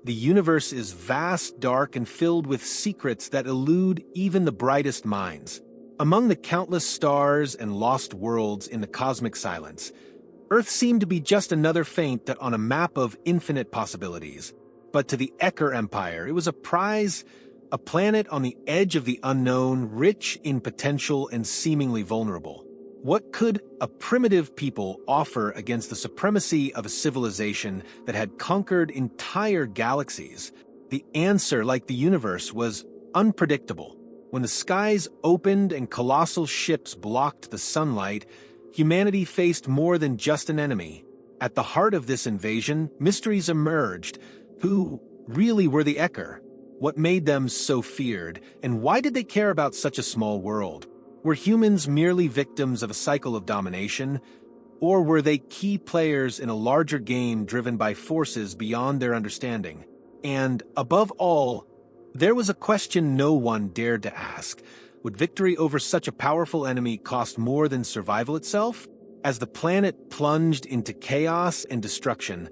The universe is vast, dark, and filled with secrets that elude even the brightest minds. Among the countless stars and lost worlds in the cosmic silence, Earth seemed to be just another feint on a map of infinite possibilities. But to the Ecker Empire, it was a prize, a planet on the edge of the unknown, rich in potential and seemingly vulnerable. What could a primitive people offer against the supremacy of a civilization that had conquered entire galaxies? The answer, like the universe, was unpredictable. When the skies opened and colossal ships blocked the sunlight, humanity faced more than just an enemy. At the heart of this invasion, mysteries emerged. Who really were the Ecker? What made them so feared? And why did they care about such a small world? Were humans merely victims of a cycle of domination? Or were they key players in a larger game driven by forces beyond their understanding? And, above all, there was a question no one dared to ask. Would victory over such a powerful enemy cost more than survival itself? As the planet plunged into chaos and destruction,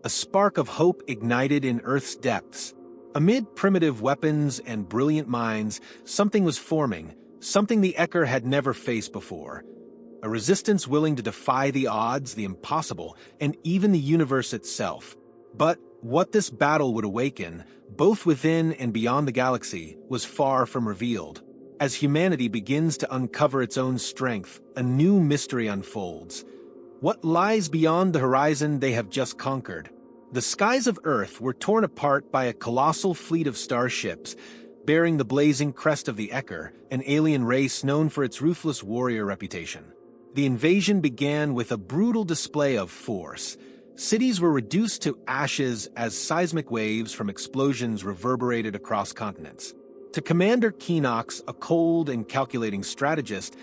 a spark of hope ignited in Earth's depths. Amid primitive weapons and brilliant minds, something was forming, something the Ecker had never faced before. A resistance willing to defy the odds, the impossible, and even the universe itself. But what this battle would awaken, both within and beyond the galaxy, was far from revealed. As humanity begins to uncover its own strength, a new mystery unfolds. What lies beyond the horizon they have just conquered? The skies of Earth were torn apart by a colossal fleet of starships, bearing the blazing crest of the Ecker, an alien race known for its ruthless warrior reputation. The invasion began with a brutal display of force. Cities were reduced to ashes as seismic waves from explosions reverberated across continents. To Commander Keenox, a cold and calculating strategist,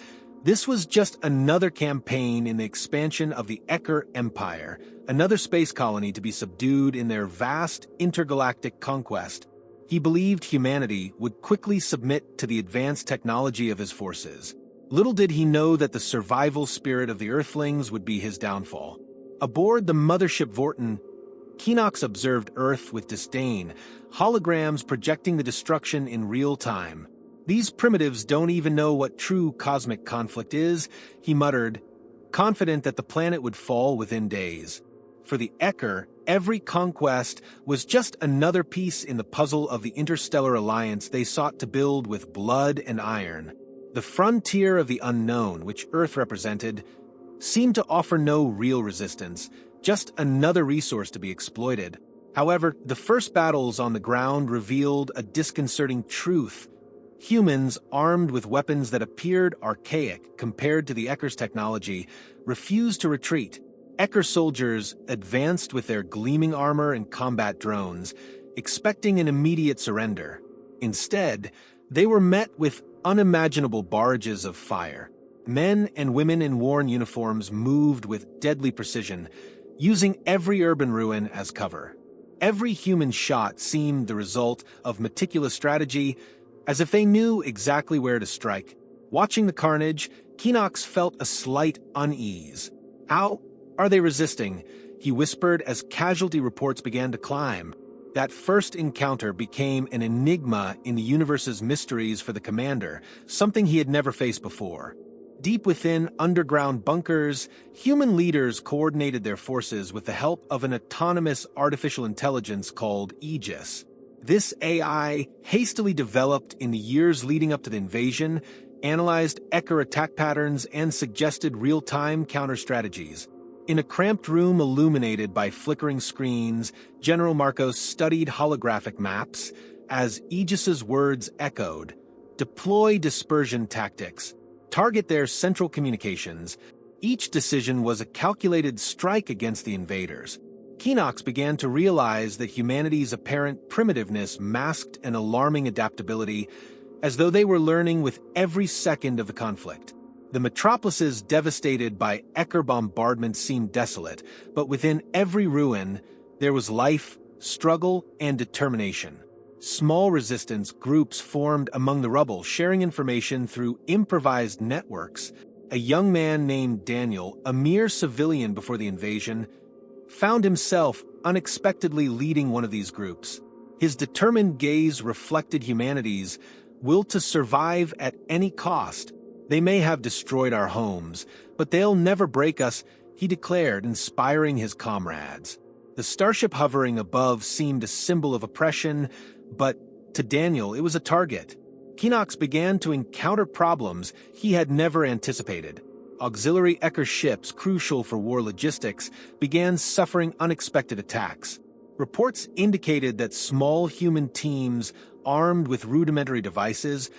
this was just another campaign in the expansion of the Ecker Empire, another space colony to be subdued in their vast intergalactic conquest. He believed humanity would quickly submit to the advanced technology of his forces. Little did he know that the survival spirit of the Earthlings would be his downfall. Aboard the mothership Vorten, Keenox observed Earth with disdain, holograms projecting the destruction in real time. "These primitives don't even know what true cosmic conflict is," he muttered, confident that the planet would fall within days. For the Ecker, every conquest was just another piece in the puzzle of the interstellar alliance they sought to build with blood and iron. The frontier of the unknown, which Earth represented, seemed to offer no real resistance, just another resource to be exploited. However, the first battles on the ground revealed a disconcerting truth. Humans, armed with weapons that appeared archaic compared to the Ecker's technology, refused to retreat. Ecker soldiers advanced with their gleaming armor and combat drones, expecting an immediate surrender. Instead, they were met with unimaginable barrages of fire. Men and women in worn uniforms moved with deadly precision, using every urban ruin as cover. Every human shot seemed the result of meticulous strategy, as if they knew exactly where to strike. Watching the carnage, Keenox felt a slight unease. "How are they resisting?" he whispered as casualty reports began to climb. That first encounter became an enigma in the universe's mysteries for the commander, something he had never faced before. Deep within underground bunkers, human leaders coordinated their forces with the help of an autonomous artificial intelligence called Aegis. This AI, hastily developed in the years leading up to the invasion, analyzed Ecker attack patterns and suggested real-time counter-strategies. In a cramped room illuminated by flickering screens, General Marcos studied holographic maps as Aegis's words echoed. Deploy dispersion tactics. Target their central communications. Each decision was a calculated strike against the invaders. Keenox began to realize that humanity's apparent primitiveness masked an alarming adaptability, as though they were learning with every second of the conflict. The metropolises devastated by Ecker bombardment seemed desolate, but within every ruin, there was life, struggle, and determination. Small resistance groups formed among the rubble, sharing information through improvised networks. A young man named Daniel, a mere civilian before the invasion, found himself unexpectedly leading one of these groups. His determined gaze reflected humanity's will to survive at any cost. "They may have destroyed our homes, but they'll never break us," he declared, inspiring his comrades. The starship hovering above seemed a symbol of oppression, but to Daniel it was a target. Keenox began to encounter problems he had never anticipated. Auxiliary Ecker ships, crucial for war logistics, began suffering unexpected attacks. Reports indicated that small human teams, armed with rudimentary devices,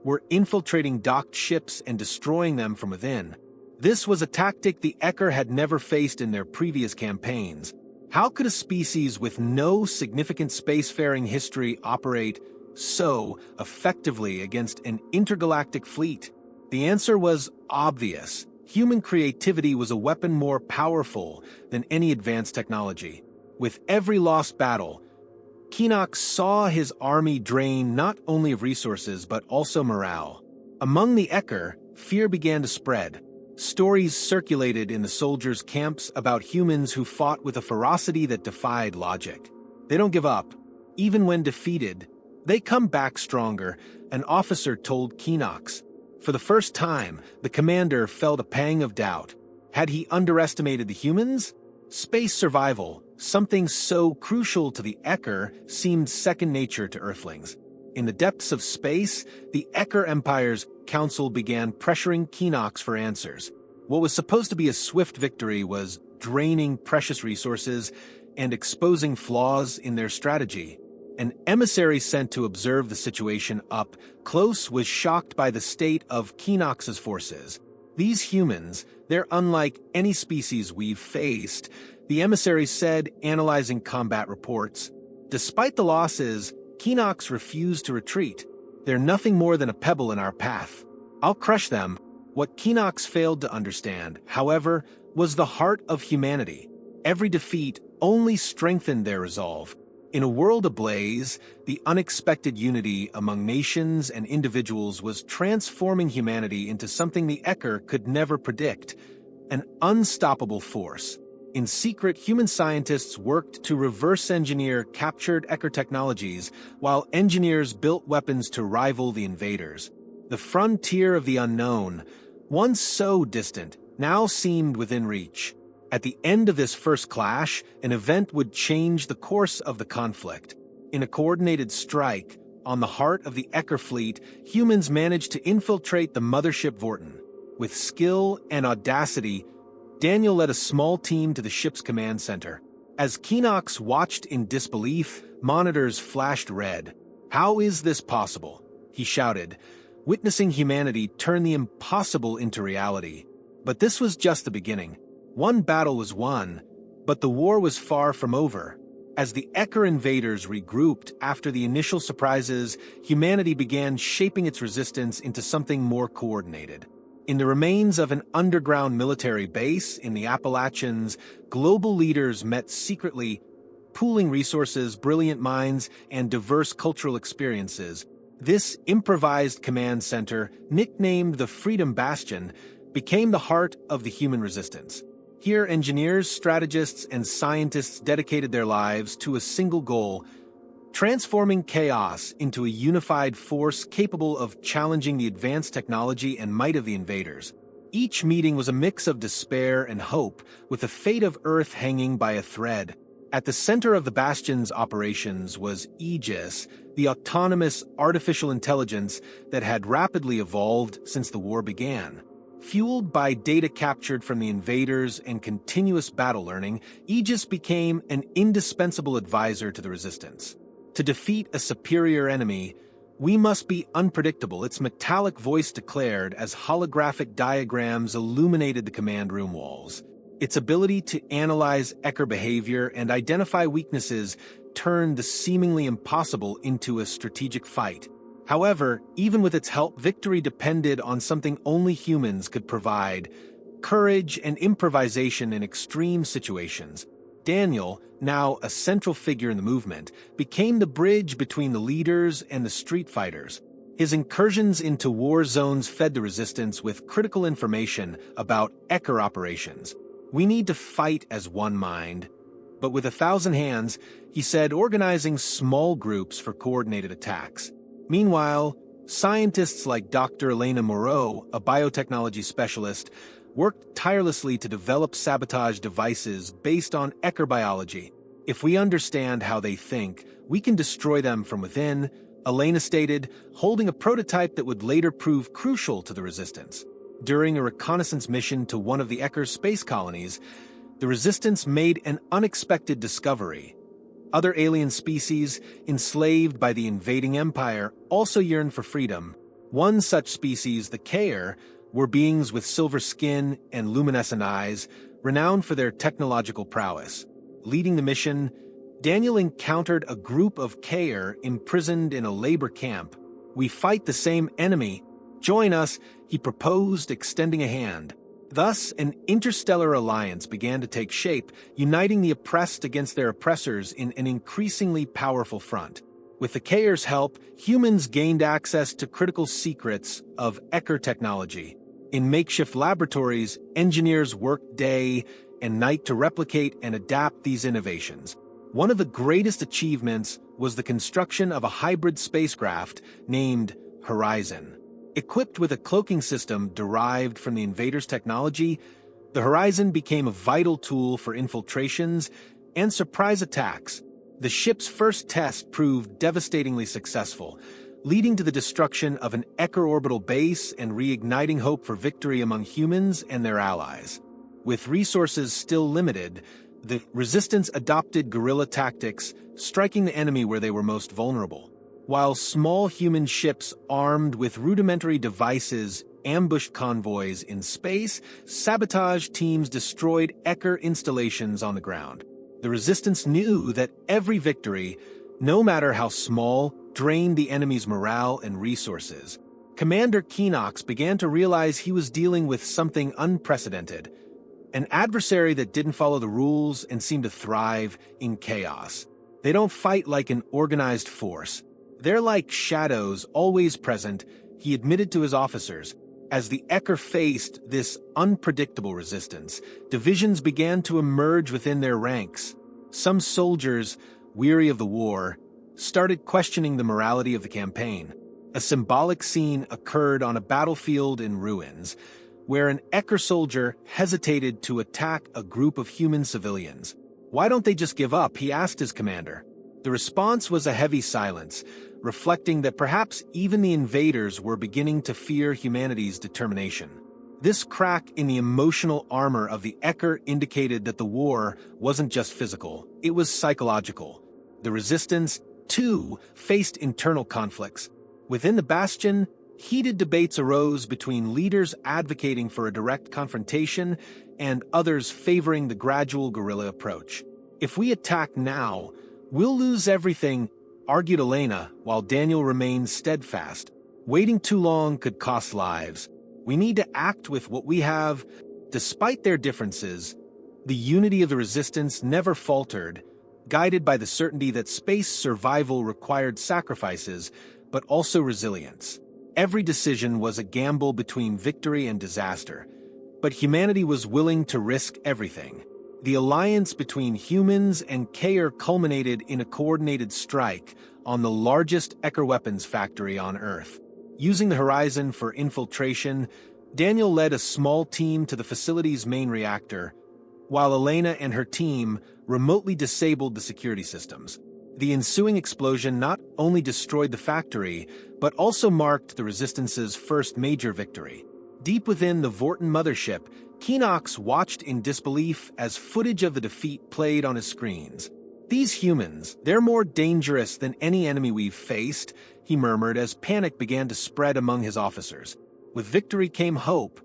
were infiltrating docked ships and destroying them from within. This was a tactic the Ecker had never faced in their previous campaigns. How could a species with no significant spacefaring history operate so effectively against an intergalactic fleet? The answer was obvious. Human creativity was a weapon more powerful than any advanced technology. With every lost battle, Keenox saw his army drain not only of resources but also morale. Among the Ecker, fear began to spread. Stories circulated in the soldiers' camps about humans who fought with a ferocity that defied logic. "They don't give up. Even when defeated, they come back stronger," an officer told Keenox. For the first time, the commander felt a pang of doubt. Had he underestimated the humans? Space survival, something so crucial to the Ecker, seemed second nature to Earthlings. In the depths of space, the Ecker Empire's council began pressuring Keenox for answers. What was supposed to be a swift victory was draining precious resources and exposing flaws in their strategy. An emissary sent to observe the situation up close was shocked by the state of Keenox's forces. "These humans, they're unlike any species we've faced," the emissary said, analyzing combat reports. Despite the losses, Keenox refused to retreat. "They're nothing more than a pebble in our path. I'll crush them." What Keenox failed to understand, however, was the heart of humanity. Every defeat only strengthened their resolve. In a world ablaze, the unexpected unity among nations and individuals was transforming humanity into something the Ecker could never predict, an unstoppable force. In secret, human scientists worked to reverse-engineer captured Ecker technologies, while engineers built weapons to rival the invaders. The frontier of the unknown, once so distant, now seemed within reach. At the end of this first clash, an event would change the course of the conflict. In a coordinated strike, on the heart of the Ecker fleet, humans managed to infiltrate the mothership Vorten. With skill and audacity, Daniel led a small team to the ship's command center. As Keenox watched in disbelief, monitors flashed red. "How is this possible?" he shouted, witnessing humanity turn the impossible into reality. But this was just the beginning. One battle was won, but the war was far from over. As the Ecker invaders regrouped after the initial surprises, humanity began shaping its resistance into something more coordinated. In the remains of an underground military base in the Appalachians, global leaders met secretly, pooling resources, brilliant minds, and diverse cultural experiences. This improvised command center, nicknamed the Freedom Bastion, became the heart of the human resistance. Here, engineers, strategists, and scientists dedicated their lives to a single goal: transforming chaos into a unified force capable of challenging the advanced technology and might of the invaders. Each meeting was a mix of despair and hope, with the fate of Earth hanging by a thread. At the center of the Bastion's operations was Aegis, the autonomous artificial intelligence that had rapidly evolved since the war began. Fueled by data captured from the invaders and continuous battle learning, Aegis became an indispensable advisor to the resistance. To defeat a superior enemy, we must be unpredictable, its metallic voice declared as holographic diagrams illuminated the command room walls. Its ability to analyze Ecker behavior and identify weaknesses turned the seemingly impossible into a strategic fight. However, even with its help, victory depended on something only humans could provide: courage and improvisation in extreme situations. Daniel, now a central figure in the movement, became the bridge between the leaders and the street fighters. His incursions into war zones fed the resistance with critical information about Ecker operations. "We need to fight as one mind," but with 1,000 hands, he said, organizing small groups for coordinated attacks. Meanwhile, scientists like Dr. Elena Moreau, a biotechnology specialist, worked tirelessly to develop sabotage devices based on Ecker biology. If we understand how they think, we can destroy them from within, Elena stated, holding a prototype that would later prove crucial to the Resistance. During a reconnaissance mission to one of the Ecker space colonies, the Resistance made an unexpected discovery. Other alien species, enslaved by the invading empire, also yearned for freedom. One such species, the Kaer, were beings with silver skin and luminescent eyes, renowned for their technological prowess. Leading the mission, Daniel encountered a group of Kaer imprisoned in a labor camp. "We fight the same enemy. Join us," he proposed, extending a hand. Thus, an interstellar alliance began to take shape, uniting the oppressed against their oppressors in an increasingly powerful front. With the Kaer's help, humans gained access to critical secrets of Ecker technology. In makeshift laboratories, engineers worked day and night to replicate and adapt these innovations. One of the greatest achievements was the construction of a hybrid spacecraft named Horizon. Equipped with a cloaking system derived from the invaders' technology, the Horizon became a vital tool for infiltrations and surprise attacks. The ship's first test proved devastatingly successful, leading to the destruction of an Ecker orbital base and reigniting hope for victory among humans and their allies. With resources still limited, the Resistance adopted guerrilla tactics, striking the enemy where they were most vulnerable. While small human ships armed with rudimentary devices ambushed convoys in space, sabotage teams destroyed Ecker installations on the ground. The Resistance knew that every victory, no matter how small, drained the enemy's morale and resources. Commander Keenox began to realize he was dealing with something unprecedented, an adversary that didn't follow the rules and seemed to thrive in chaos. They don't fight like an organized force. They're like shadows always present, he admitted to his officers. As the Ecker faced this unpredictable resistance, divisions began to emerge within their ranks. Some soldiers, weary of the war, started questioning the morality of the campaign. A symbolic scene occurred on a battlefield in ruins, where an Ecker soldier hesitated to attack a group of human civilians. "Why don't they just give up?" he asked his commander. The response was a heavy silence, reflecting that perhaps even the invaders were beginning to fear humanity's determination. This crack in the emotional armor of the Ecker indicated that the war wasn't just physical, it was psychological. The Resistance, too, faced internal conflicts. Within the Bastion, heated debates arose between leaders advocating for a direct confrontation and others favoring the gradual guerrilla approach. "If we attack now, we'll lose everything," argued Elena, while Daniel remained steadfast. "Waiting too long could cost lives. We need to act with what we have." Despite their differences, the unity of the Resistance never faltered, guided by the certainty that space survival required sacrifices, but also resilience. Every decision was a gamble between victory and disaster, but humanity was willing to risk everything. The alliance between humans and Kaer culminated in a coordinated strike on the largest Ecker weapons factory on Earth. Using the Horizon for infiltration, Daniel led a small team to the facility's main reactor, while Elena and her team remotely disabled the security systems. The ensuing explosion not only destroyed the factory, but also marked the Resistance's first major victory. Deep within the Vorton mothership, Keenox watched in disbelief as footage of the defeat played on his screens. "These humans, they're more dangerous than any enemy we've faced," he murmured as panic began to spread among his officers. With victory came hope,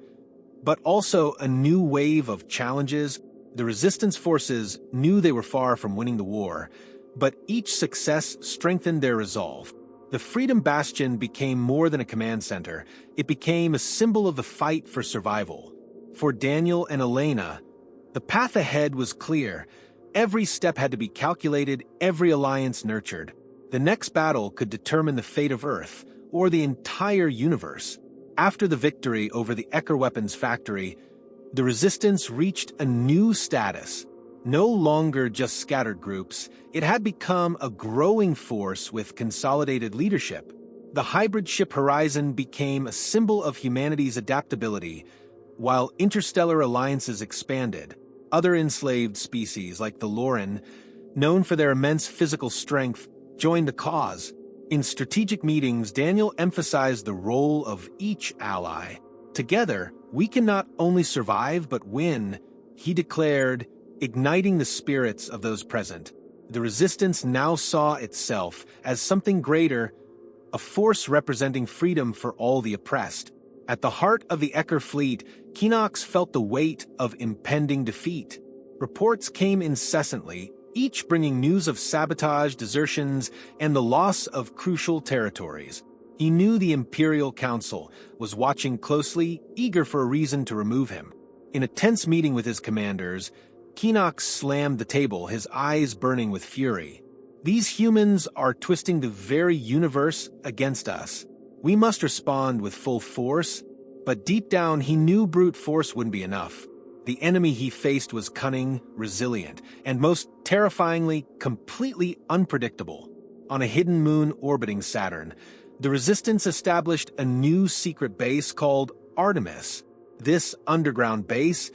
but also a new wave of challenges. The Resistance forces knew they were far from winning the war, but each success strengthened their resolve. The Freedom Bastion became more than a command center. It became a symbol of the fight for survival. For Daniel and Elena, the path ahead was clear. Every step had to be calculated, every alliance nurtured. The next battle could determine the fate of Earth, or the entire universe. After the victory over the Ecker weapons factory, the Resistance reached a new status. No longer just scattered groups, it had become a growing force with consolidated leadership. The hybrid ship Horizon became a symbol of humanity's adaptability, while interstellar alliances expanded. Other enslaved species, like the Loran, known for their immense physical strength, joined the cause. In strategic meetings, Daniel emphasized the role of each ally. Together, we can not only survive but win, he declared, igniting the spirits of those present. The Resistance now saw itself as something greater, a force representing freedom for all the oppressed. At the heart of the Ecker fleet, Keenox felt the weight of impending defeat. Reports came incessantly, each bringing news of sabotage, desertions, and the loss of crucial territories. He knew the Imperial Council was watching closely, eager for a reason to remove him. In a tense meeting with his commanders, Keenox slammed the table, his eyes burning with fury. These humans are twisting the very universe against us. We must respond with full force, but deep down he knew brute force wouldn't be enough. The enemy he faced was cunning, resilient, and most terrifyingly, completely unpredictable. On a hidden moon orbiting Saturn, the Resistance established a new secret base called Artemis. This underground base,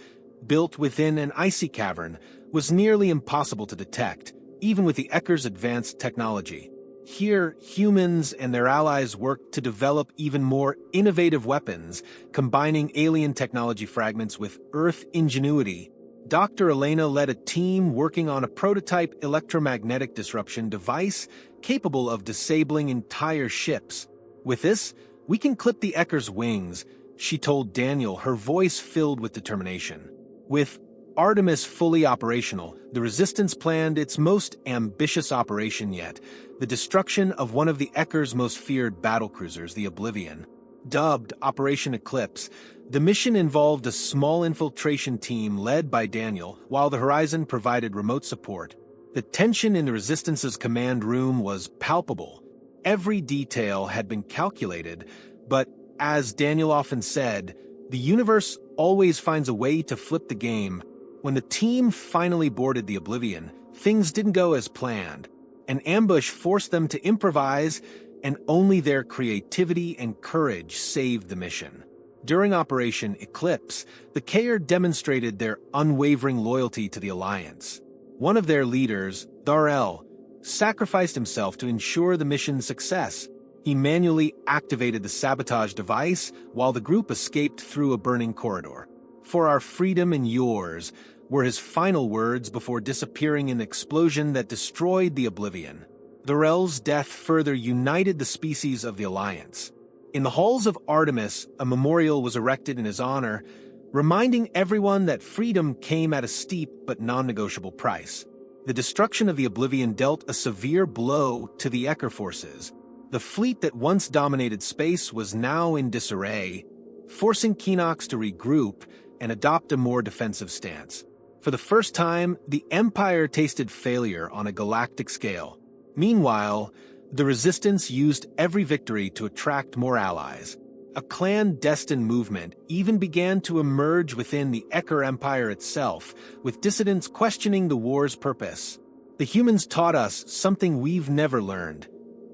built within an icy cavern, was nearly impossible to detect, even with the Ecker's advanced technology. Here, humans and their allies worked to develop even more innovative weapons, combining alien technology fragments with Earth ingenuity. Dr. Elena led a team working on a prototype electromagnetic disruption device capable of disabling entire ships. With this, we can clip the Ecker's wings, she told Daniel, her voice filled with determination. With Artemis fully operational, the Resistance planned its most ambitious operation yet, the destruction of one of the Ecker's most feared battlecruisers, the Oblivion. Dubbed Operation Eclipse, the mission involved a small infiltration team led by Daniel, while the Horizon provided remote support. The tension in the Resistance's command room was palpable. Every detail had been calculated, but as Daniel often said, the universe always finds a way to flip the game. When the team finally boarded the Oblivion, things didn't go as planned. An ambush forced them to improvise, and only their creativity and courage saved the mission. During Operation Eclipse, the KR demonstrated their unwavering loyalty to the Alliance. One of their leaders, Darrell, sacrificed himself to ensure the mission's success. He manually activated the sabotage device while the group escaped through a burning corridor. "For our freedom and yours," were his final words before disappearing in the explosion that destroyed the Oblivion. Darrell's death further united the species of the Alliance. In the halls of Artemis, a memorial was erected in his honor, reminding everyone that freedom came at a steep but non-negotiable price. The destruction of the Oblivion dealt a severe blow to the Ecker forces. The fleet that once dominated space was now in disarray, forcing Keenox to regroup and adopt a more defensive stance. For the first time, the Empire tasted failure on a galactic scale. Meanwhile, the Resistance used every victory to attract more allies. A clandestine movement even began to emerge within the Ecker Empire itself, with dissidents questioning the war's purpose. "The humans taught us something we've never learned.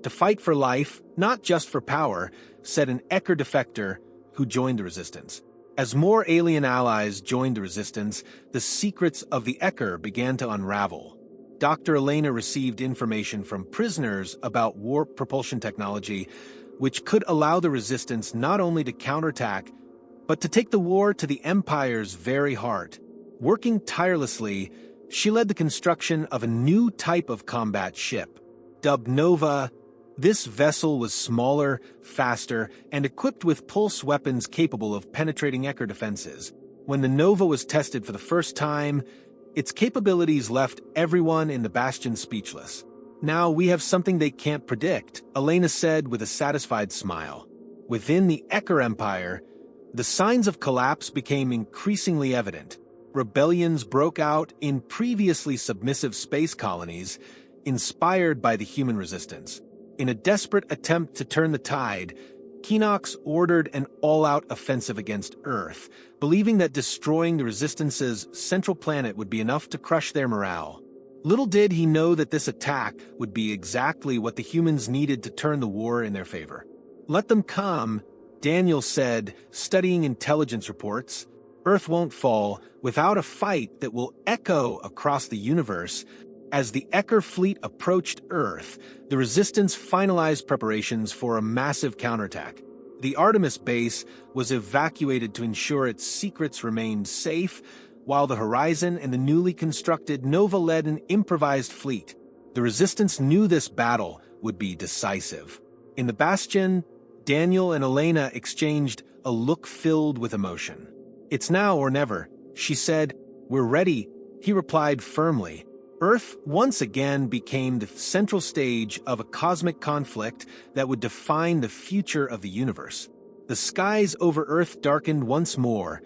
To fight for life, not just for power," said an Ecker defector who joined the Resistance. As more alien allies joined the Resistance, the secrets of the Ecker began to unravel. Dr. Elena received information from prisoners about warp propulsion technology, which could allow the Resistance not only to counterattack, but to take the war to the Empire's very heart. Working tirelessly, she led the construction of a new type of combat ship. Dubbed Nova, this vessel was smaller, faster, and equipped with pulse weapons capable of penetrating Ecker defenses. When the Nova was tested for the first time, its capabilities left everyone in the Bastion speechless. "Now we have something they can't predict," Elena said with a satisfied smile. Within the Ecker Empire, the signs of collapse became increasingly evident. Rebellions broke out in previously submissive space colonies, inspired by the human resistance. In a desperate attempt to turn the tide, Keenox ordered an all-out offensive against Earth, believing that destroying the Resistance's central planet would be enough to crush their morale. Little did he know that this attack would be exactly what the humans needed to turn the war in their favor. "Let them come," Daniel said, studying intelligence reports. "Earth won't fall without a fight that will echo across the universe." As the Ecker fleet approached Earth, the Resistance finalized preparations for a massive counterattack. The Artemis base was evacuated to ensure its secrets remained safe, while the Horizon and the newly constructed Nova led an improvised fleet. The Resistance knew this battle would be decisive. In the Bastion, Daniel and Elena exchanged a look filled with emotion. "It's now or never," she said. "We're ready," he replied firmly. Earth once again became the central stage of a cosmic conflict that would define the future of the universe. The skies over Earth darkened once more,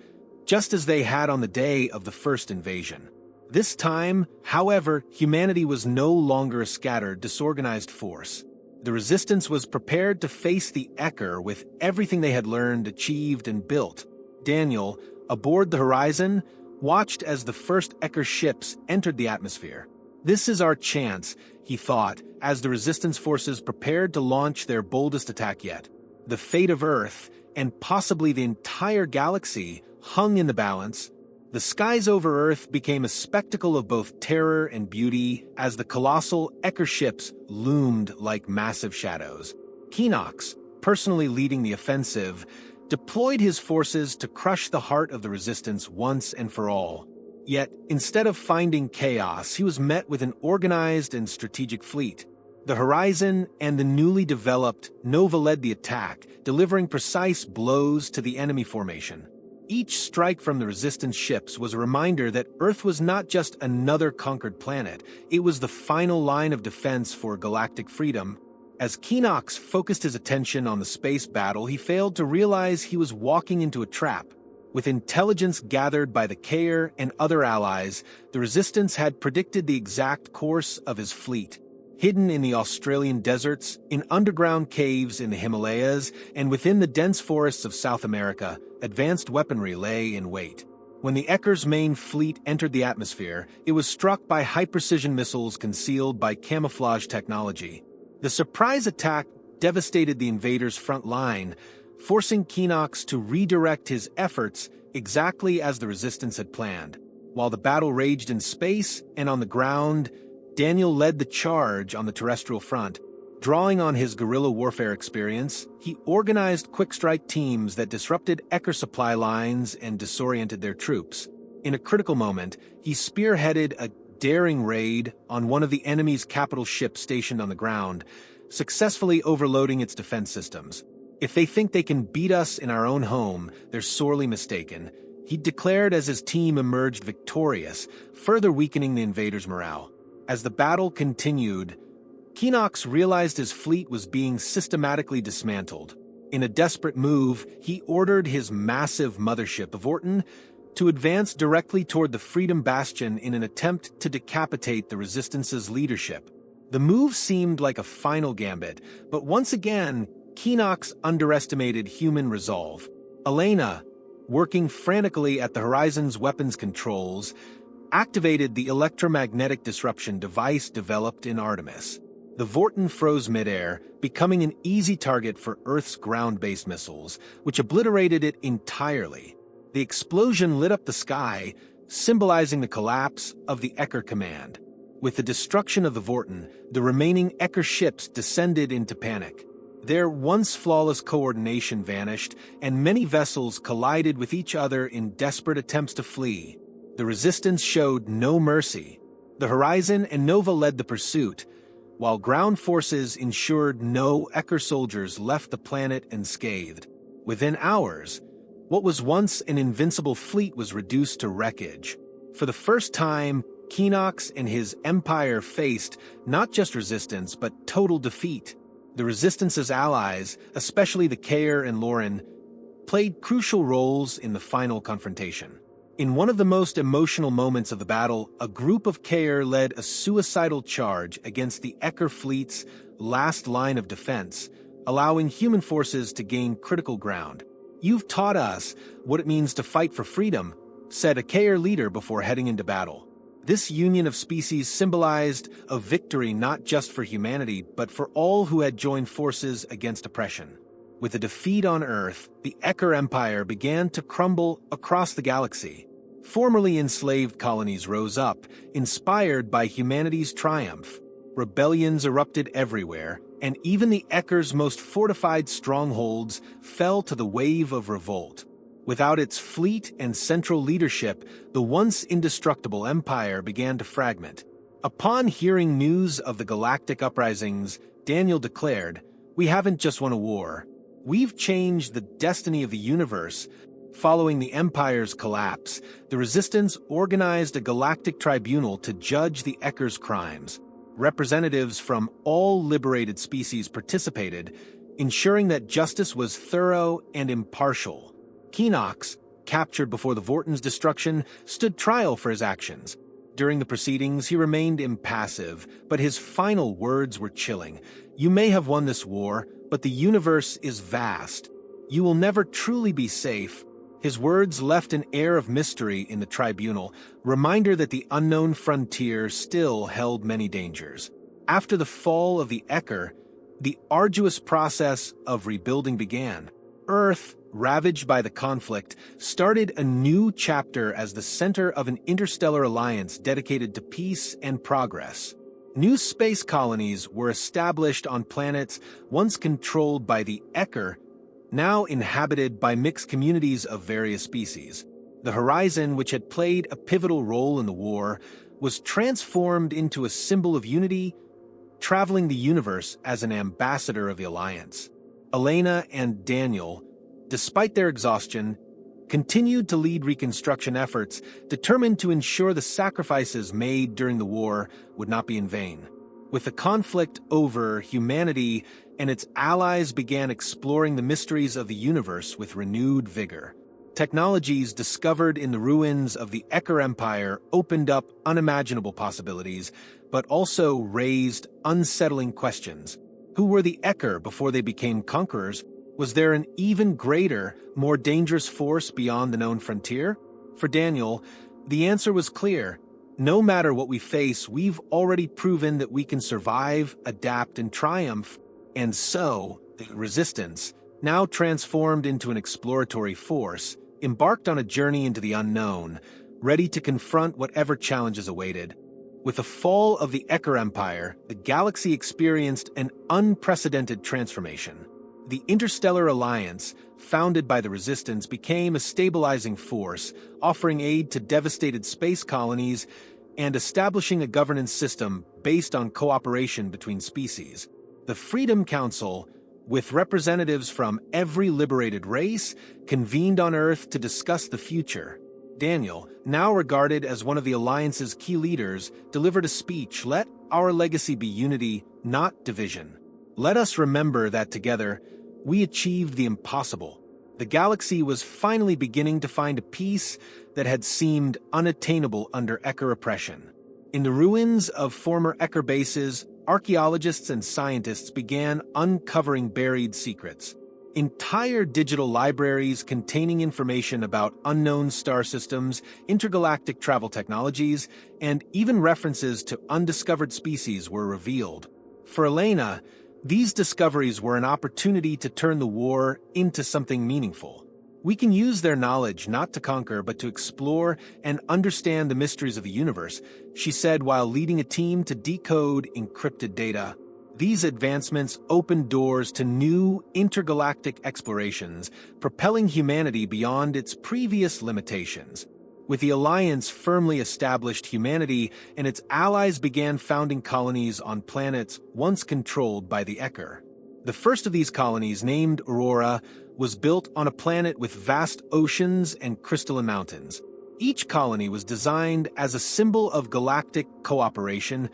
just as they had on the day of the first invasion. This time, however, humanity was no longer a scattered, disorganized force. The Resistance was prepared to face the Ecker with everything they had learned, achieved, and built. Daniel, aboard the Horizon, watched as the first Ecker ships entered the atmosphere. "This is our chance," he thought, as the Resistance forces prepared to launch their boldest attack yet. The fate of Earth, and possibly the entire galaxy, hung in the balance. The skies over Earth became a spectacle of both terror and beauty as the colossal Ecker ships loomed like massive shadows. Keenox, personally leading the offensive, deployed his forces to crush the heart of the Resistance once and for all. Yet, instead of finding chaos, he was met with an organized and strategic fleet. The Horizon and the newly developed Nova led the attack, delivering precise blows to the enemy formation. Each strike from the Resistance ships was a reminder that Earth was not just another conquered planet, it was the final line of defense for galactic freedom. As Keenox focused his attention on the space battle, he failed to realize he was walking into a trap. With intelligence gathered by the Kair and other allies, the Resistance had predicted the exact course of his fleet. Hidden in the Australian deserts, in underground caves in the Himalayas, and within the dense forests of South America, advanced weaponry lay in wait. When the Ecker's main fleet entered the atmosphere, it was struck by high-precision missiles concealed by camouflage technology. The surprise attack devastated the invaders' front line, forcing Keenox to redirect his efforts exactly as the Resistance had planned. While the battle raged in space and on the ground, Daniel led the charge on the terrestrial front. Drawing on his guerrilla warfare experience, he organized quick-strike teams that disrupted Ecker supply lines and disoriented their troops. In a critical moment, he spearheaded a daring raid on one of the enemy's capital ships stationed on the ground, successfully overloading its defense systems. "If they think they can beat us in our own home, they're sorely mistaken," he declared as his team emerged victorious, further weakening the invaders' morale. As the battle continued, Keenox realized his fleet was being systematically dismantled. In a desperate move, he ordered his massive mothership, Vorton, to advance directly toward the Freedom Bastion in an attempt to decapitate the Resistance's leadership. The move seemed like a final gambit, but once again, Keenox underestimated human resolve. Elena, working frantically at the Horizon's weapons controls, activated the electromagnetic disruption device developed in Artemis. The Vorton froze midair, becoming an easy target for Earth's ground-based missiles, which obliterated it entirely. The explosion lit up the sky, symbolizing the collapse of the Ecker command. With the destruction of the Vorton, the remaining Ecker ships descended into panic. Their once flawless coordination vanished, and many vessels collided with each other in desperate attempts to flee. The Resistance showed no mercy. The Horizon and Nova led the pursuit, while ground forces ensured no Ecker soldiers left the planet unscathed. Within hours, what was once an invincible fleet was reduced to wreckage. For the first time, Keenox and his empire faced not just resistance, but total defeat. The Resistance's allies, especially the Kair and Lauren, played crucial roles in the final confrontation. In one of the most emotional moments of the battle, a group of Kair led a suicidal charge against the Ecker fleet's last line of defense, allowing human forces to gain critical ground. "You've taught us what it means to fight for freedom," said a Kair leader before heading into battle. This union of species symbolized a victory not just for humanity, but for all who had joined forces against oppression. With a defeat on Earth, the Ecker Empire began to crumble across the galaxy. Formerly enslaved colonies rose up, inspired by humanity's triumph. Rebellions erupted everywhere, and even the Ecker's most fortified strongholds fell to the wave of revolt. Without its fleet and central leadership, the once indestructible empire began to fragment. Upon hearing news of the galactic uprisings, Daniel declared, "We haven't just won a war. We've changed the destiny of the universe." Following the Empire's collapse, the Resistance organized a galactic tribunal to judge the Ecker's crimes. Representatives from all liberated species participated, ensuring that justice was thorough and impartial. Keenox, captured before the Vorton's destruction, stood trial for his actions. During the proceedings, he remained impassive, but his final words were chilling. "You may have won this war, but the universe is vast. You will never truly be safe." His words left an air of mystery in the tribunal, reminder that the unknown frontier still held many dangers. After the fall of the Ecker, the arduous process of rebuilding began. Earth, ravaged by the conflict, started a new chapter as the center of an interstellar alliance dedicated to peace and progress. New space colonies were established on planets once controlled by the Ecker, now inhabited by mixed communities of various species. The Horizon, which had played a pivotal role in the war, was transformed into a symbol of unity, traveling the universe as an ambassador of the Alliance. Elena and Daniel, despite their exhaustion, continued to lead reconstruction efforts, determined to ensure the sacrifices made during the war would not be in vain. With the conflict over, humanity and its allies began exploring the mysteries of the universe with renewed vigor. Technologies discovered in the ruins of the Ecker Empire opened up unimaginable possibilities, but also raised unsettling questions. Who were the Ecker before they became conquerors? Was there an even greater, more dangerous force beyond the known frontier? For Daniel, the answer was clear. No matter what we face, we've already proven that we can survive, adapt, and triumph. And so, the Resistance, now transformed into an exploratory force, embarked on a journey into the unknown, ready to confront whatever challenges awaited. With the fall of the Ecker Empire, the galaxy experienced an unprecedented transformation. The Interstellar Alliance, founded by the Resistance, became a stabilizing force, offering aid to devastated space colonies and establishing a governance system based on cooperation between species. The Freedom Council, with representatives from every liberated race, convened on Earth to discuss the future. Daniel, now regarded as one of the Alliance's key leaders, delivered a speech. "Let our legacy be unity, not division. Let us remember that together, we achieved the impossible." The galaxy was finally beginning to find a peace that had seemed unattainable under Ecker oppression. In the ruins of former Ecker bases, archaeologists and scientists began uncovering buried secrets. Entire digital libraries containing information about unknown star systems, intergalactic travel technologies, and even references to undiscovered species were revealed. For Elena, these discoveries were an opportunity to turn the war into something meaningful. "We can use their knowledge not to conquer but to explore and understand the mysteries of the universe," she said while leading a team to decode encrypted data. These advancements opened doors to new intergalactic explorations, propelling humanity beyond its previous limitations. With the Alliance firmly established, humanity and its allies began founding colonies on planets once controlled by the Ecker. The first of these colonies, named Aurora, was built on a planet with vast oceans and crystalline mountains. Each colony was designed as a symbol of galactic cooperation,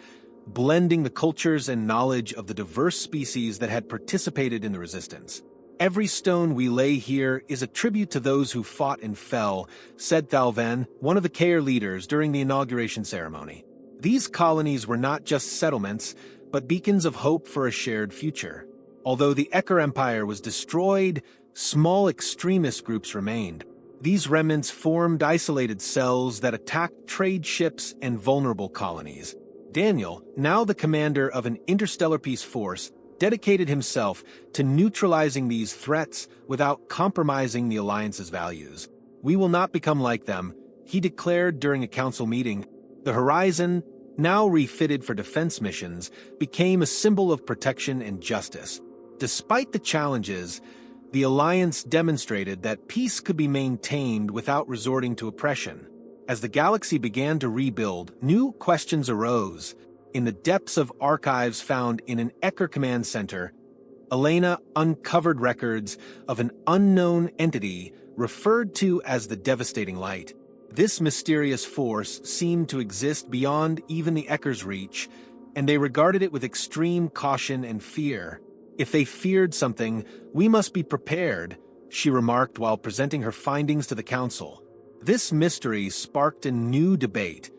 blending the cultures and knowledge of the diverse species that had participated in the Resistance. "Every stone we lay here is a tribute to those who fought and fell," said Thalvan, one of the Kair leaders, during the inauguration ceremony. These colonies were not just settlements, but beacons of hope for a shared future. Although the Ecker Empire was destroyed, small extremist groups remained. These remnants formed isolated cells that attacked trade ships and vulnerable colonies. Daniel, now the commander of an interstellar peace force, dedicated himself to neutralizing these threats without compromising the Alliance's values. "We will not become like them," he declared during a council meeting. The Horizon, now refitted for defense missions, became a symbol of protection and justice. Despite the challenges, the Alliance demonstrated that peace could be maintained without resorting to oppression. As the galaxy began to rebuild, new questions arose. In the depths of archives found in an Ecker command center, Elena uncovered records of an unknown entity referred to as the Devastating Light. This mysterious force seemed to exist beyond even the Ecker's reach, and they regarded it with extreme caution and fear. "If they feared something, we must be prepared," she remarked while presenting her findings to the Council. This mystery sparked a new debate.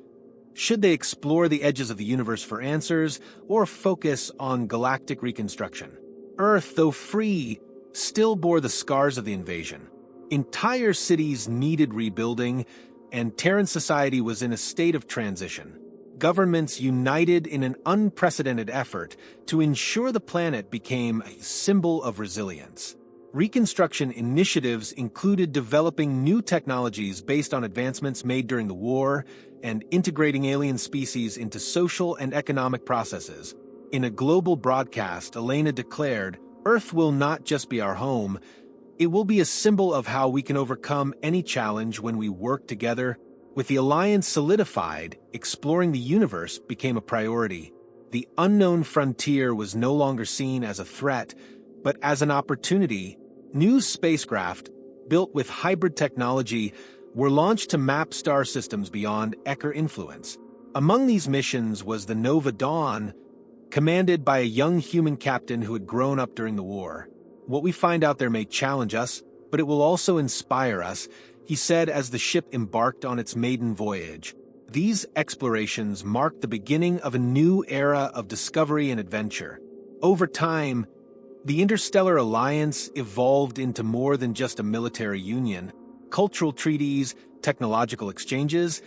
Should they explore the edges of the universe for answers, or focus on galactic reconstruction? Earth, though free, still bore the scars of the invasion. Entire cities needed rebuilding, and Terran society was in a state of transition. Governments united in an unprecedented effort to ensure the planet became a symbol of resilience. Reconstruction initiatives included developing new technologies based on advancements made during the war and integrating alien species into social and economic processes. In a global broadcast, Elena declared, "Earth will not just be our home, it will be a symbol of how we can overcome any challenge when we work together." With the Alliance solidified, exploring the universe became a priority. The unknown frontier was no longer seen as a threat, but as an opportunity. New spacecraft, built with hybrid technology, were launched to map star systems beyond Ecker influence. Among these missions was the Nova Dawn, commanded by a young human captain who had grown up during the war. "What we find out there may challenge us, but it will also inspire us," he said as the ship embarked on its maiden voyage. These explorations marked the beginning of a new era of discovery and adventure. Over time, the Interstellar Alliance evolved into more than just a military union. Cultural treaties, technological exchanges,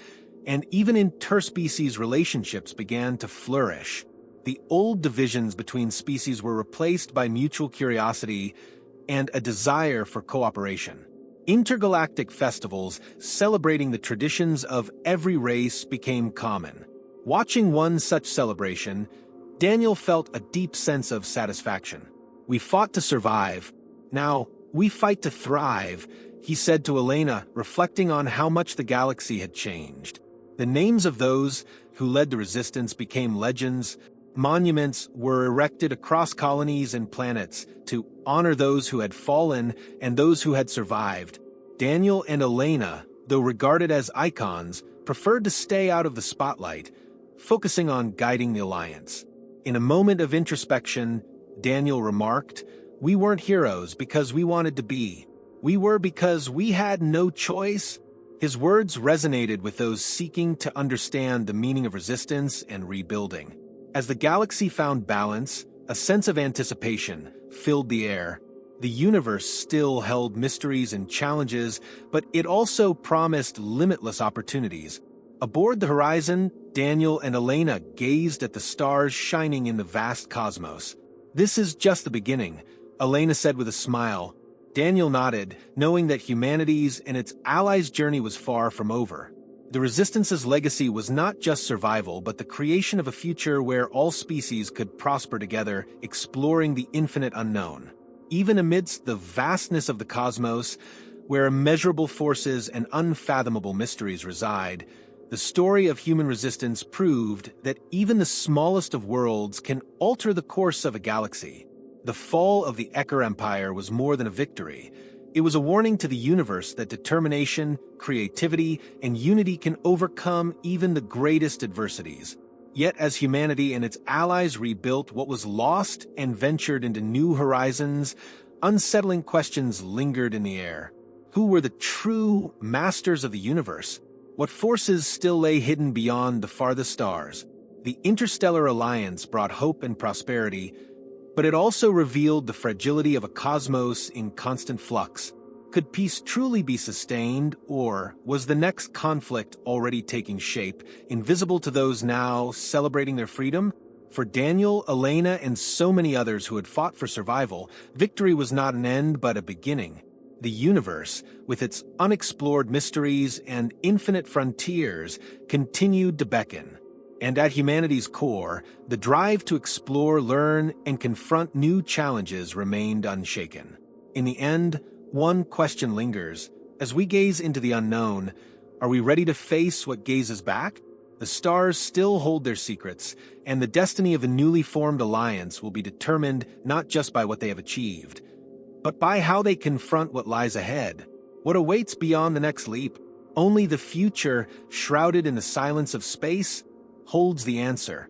and even interspecies relationships began to flourish. The old divisions between species were replaced by mutual curiosity and a desire for cooperation. Intergalactic festivals celebrating the traditions of every race became common. Watching one such celebration, Daniel felt a deep sense of satisfaction. "We fought to survive. Now, we fight to thrive," he said to Elena, reflecting on how much the galaxy had changed. The names of those who led the resistance became legends. Monuments were erected across colonies and planets to honor those who had fallen and those who had survived. Daniel and Elena, though regarded as icons, preferred to stay out of the spotlight, focusing on guiding the Alliance. In a moment of introspection, Daniel remarked, "We weren't heroes because we wanted to be. We were because we had no choice." His words resonated with those seeking to understand the meaning of resistance and rebuilding. As the galaxy found balance, a sense of anticipation filled the air. The universe still held mysteries and challenges, but it also promised limitless opportunities. Aboard the Horizon, Daniel and Elena gazed at the stars shining in the vast cosmos. "This is just the beginning," Elena said with a smile. Daniel nodded, knowing that humanity's and its allies' journey was far from over. The Resistance's legacy was not just survival, but the creation of a future where all species could prosper together, exploring the infinite unknown. Even amidst the vastness of the cosmos, where immeasurable forces and unfathomable mysteries reside, the story of human resistance proved that even the smallest of worlds can alter the course of a galaxy. The fall of the Ecker Empire was more than a victory. It was a warning to the universe that determination, creativity, and unity can overcome even the greatest adversities. Yet as humanity and its allies rebuilt what was lost and ventured into new horizons, unsettling questions lingered in the air. Who were the true masters of the universe? What forces still lay hidden beyond the farthest stars? The Interstellar Alliance brought hope and prosperity, but it also revealed the fragility of a cosmos in constant flux. Could peace truly be sustained, or was the next conflict already taking shape, invisible to those now celebrating their freedom? For Daniel, Elena, and so many others who had fought for survival, victory was not an end but a beginning. The universe, with its unexplored mysteries and infinite frontiers, continued to beckon. And at humanity's core, the drive to explore, learn, and confront new challenges remained unshaken. In the end, one question lingers. As we gaze into the unknown, are we ready to face what gazes back? The stars still hold their secrets, and the destiny of a newly formed alliance will be determined not just by what they have achieved, but by how they confront what lies ahead. What awaits beyond the next leap? Only the future, shrouded in the silence of space, holds the answer.